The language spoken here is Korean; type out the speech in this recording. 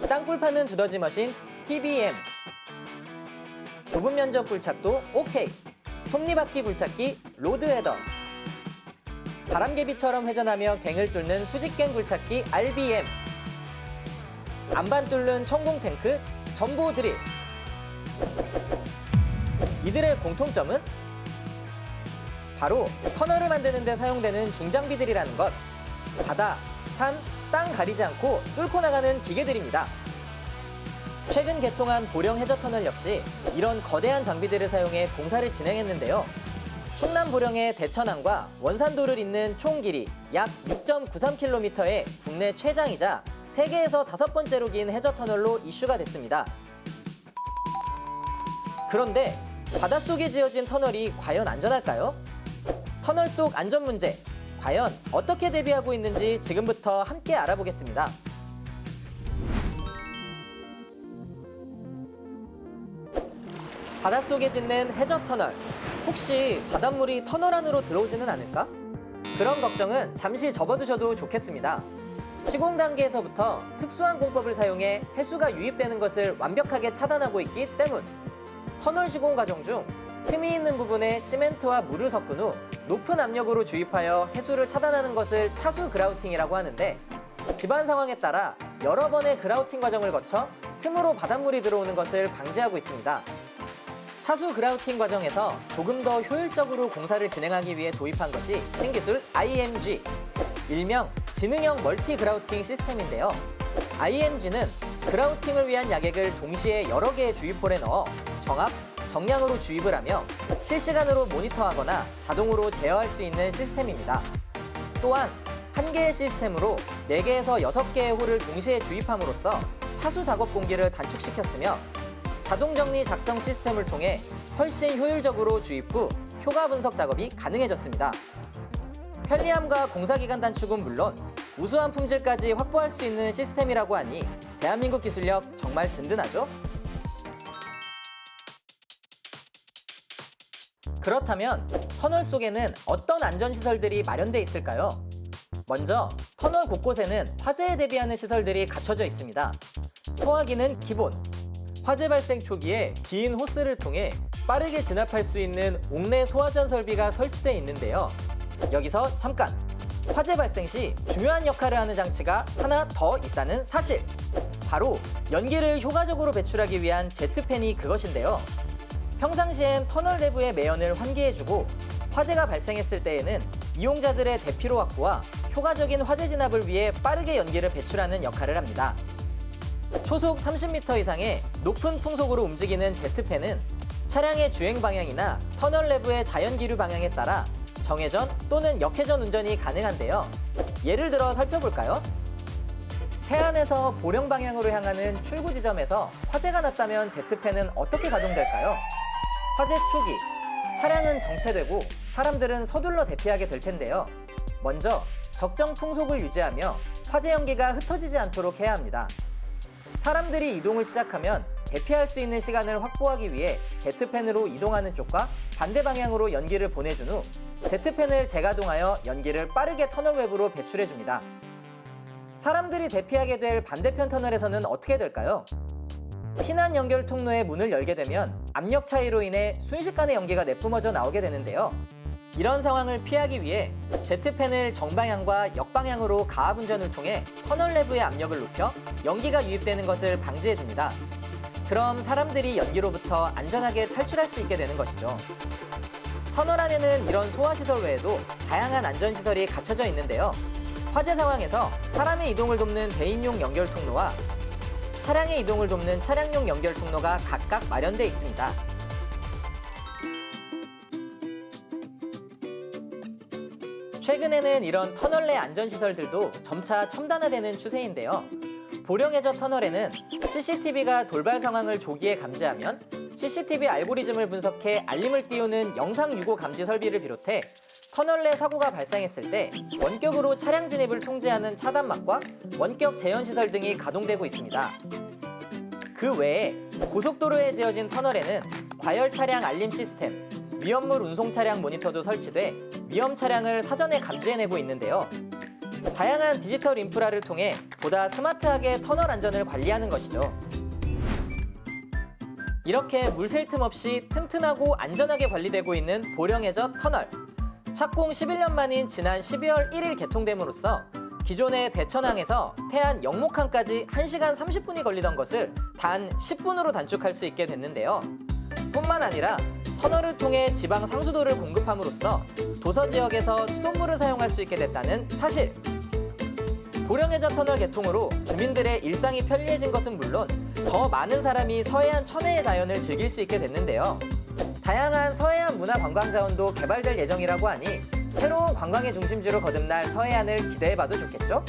땅굴 파는 두더지 머신 TBM. 좁은 면적 굴착도 OK. 톱니바퀴 굴착기 로드헤더. 바람개비처럼 회전하며 갱을 뚫는 수직갱 굴착기 RBM. 안반 뚫는 천공 탱크 전보 드릴. 이들의 공통점은 바로 터널을 만드는 데 사용되는 중장비들이라는 것. 바다, 산, 땅 가리지 않고 뚫고 나가는 기계들입니다. 최근 개통한 보령 해저터널 역시 이런 거대한 장비들을 사용해 공사를 진행했는데요. 충남 보령의 대천항과 원산도를 잇는 총 길이 약 6.93km의 국내 최장이자 세계에서 5번째로 긴 해저터널로 이슈가 됐습니다. 그런데 바닷속에 지어진 터널이 과연 안전할까요? 터널 속 안전 문제, 과연 어떻게 대비하고 있는지 지금부터 함께 알아보겠습니다. 바닷속에 짓는 해저터널, 혹시 바닷물이 터널 안으로 들어오지는 않을까? 그런 걱정은 잠시 접어두셔도 좋겠습니다. 시공 단계에서부터 특수한 공법을 사용해 해수가 유입되는 것을 완벽하게 차단하고 있기 때문. 터널 시공 과정 중 틈이 있는 부분에 시멘트와 물을 섞은 후 높은 압력으로 주입하여 해수를 차단하는 것을 차수 그라우팅이라고 하는데, 집안 상황에 따라 여러 번의 그라우팅 과정을 거쳐 틈으로 바닷물이 들어오는 것을 방지하고 있습니다. 차수 그라우팅 과정에서 조금 더 효율적으로 공사를 진행하기 위해 도입한 것이 신기술 IMG, 일명 지능형 멀티 그라우팅 시스템인데요. IMG는 그라우팅을 위한 야객을 동시에 여러 개의 주입홀에 넣어 정압, 정량으로 주입을 하며 실시간으로 모니터하거나 자동으로 제어할 수 있는 시스템입니다. 또한 한 개의 시스템으로 4개에서 6개의 홀을 동시에 주입함으로써 차수 작업 공기를 단축시켰으며, 자동 정리 작성 시스템을 통해 훨씬 효율적으로 주입 후 효과 분석 작업이 가능해졌습니다. 편리함과 공사기간 단축은 물론 우수한 품질까지 확보할 수 있는 시스템이라고 하니 대한민국 기술력 정말 든든하죠? 그렇다면 터널 속에는 어떤 안전시설들이 마련돼 있을까요? 먼저 터널 곳곳에는 화재에 대비하는 시설들이 갖춰져 있습니다. 소화기는 기본, 화재 발생 초기에 긴 호스를 통해 빠르게 진압할 수 있는 옥내 소화전 설비가 설치되어 있는데요. 여기서 잠깐! 화재 발생 시 중요한 역할을 하는 장치가 하나 더 있다는 사실! 바로 연기를 효과적으로 배출하기 위한 제트팬이 그것인데요. 평상시엔 터널 내부의 매연을 환기해주고, 화재가 발생했을 때에는 이용자들의 대피로 확보와 효과적인 화재 진압을 위해 빠르게 연기를 배출하는 역할을 합니다. 초속 30m 이상의 높은 풍속으로 움직이는 제트팬은 차량의 주행 방향이나 터널 내부의 자연기류 방향에 따라 정회전 또는 역회전 운전이 가능한데요. 예를 들어 살펴볼까요? 태안에서 보령 방향으로 향하는 출구 지점에서 화재가 났다면 제트팬은 어떻게 가동될까요? 화재 초기, 차량은 정체되고 사람들은 서둘러 대피하게 될 텐데요. 먼저 적정 풍속을 유지하며 화재 연기가 흩어지지 않도록 해야 합니다. 사람들이 이동을 시작하면 대피할 수 있는 시간을 확보하기 위해 제트팬으로 이동하는 쪽과 반대 방향으로 연기를 보내준 후 제트팬을 재가동하여 연기를 빠르게 터널 외부로 배출해줍니다. 사람들이 대피하게 될 반대편 터널에서는 어떻게 될까요? 피난 연결 통로의 문을 열게 되면 압력 차이로 인해 순식간에 연기가 내뿜어져 나오게 되는데요. 이런 상황을 피하기 위해 제트팬을 정방향과 역방향으로 가압 운전을 통해 터널 내부의 압력을 높여 연기가 유입되는 것을 방지해줍니다. 그럼 사람들이 연기로부터 안전하게 탈출할 수 있게 되는 것이죠. 터널 안에는 이런 소화시설 외에도 다양한 안전시설이 갖춰져 있는데요. 화재 상황에서 사람의 이동을 돕는 배인용 연결 통로와 차량의 이동을 돕는 차량용 연결 통로가 각각 마련되어 있습니다. 최근에는 이런 터널 내 안전시설들도 점차 첨단화되는 추세인데요. 보령해저 터널에는 CCTV가 돌발 상황을 조기에 감지하면 CCTV 알고리즘을 분석해 알림을 띄우는 영상 유고 감지 설비를 비롯해 터널 내 사고가 발생했을 때 원격으로 차량 진입을 통제하는 차단막과 원격 제연시설 등이 가동되고 있습니다. 그 외에 고속도로에 지어진 터널에는 과열 차량 알림 시스템, 위험물 운송 차량 모니터도 설치돼 위험 차량을 사전에 감지해내고 있는데요. 다양한 디지털 인프라를 통해 보다 스마트하게 터널 안전을 관리하는 것이죠. 이렇게 물 샐 틈 없이 튼튼하고 안전하게 관리되고 있는 보령해저 터널. 착공 11년 만인 지난 12월 1일 개통됨으로써 기존의 대천항에서 태안 영목항까지 1시간 30분이 걸리던 것을 단 10분으로 단축할 수 있게 됐는데요. 뿐만 아니라 터널을 통해 지방 상수도를 공급함으로써 도서 지역에서 수돗물을 사용할 수 있게 됐다는 사실. 보령해저 터널 개통으로 주민들의 일상이 편리해진 것은 물론 더 많은 사람이 서해안 천혜의 자연을 즐길 수 있게 됐는데요. 다양한 서해안 문화 관광 자원도 개발될 예정이라고 하니 새로운 관광의 중심지로 거듭날 서해안을 기대해봐도 좋겠죠?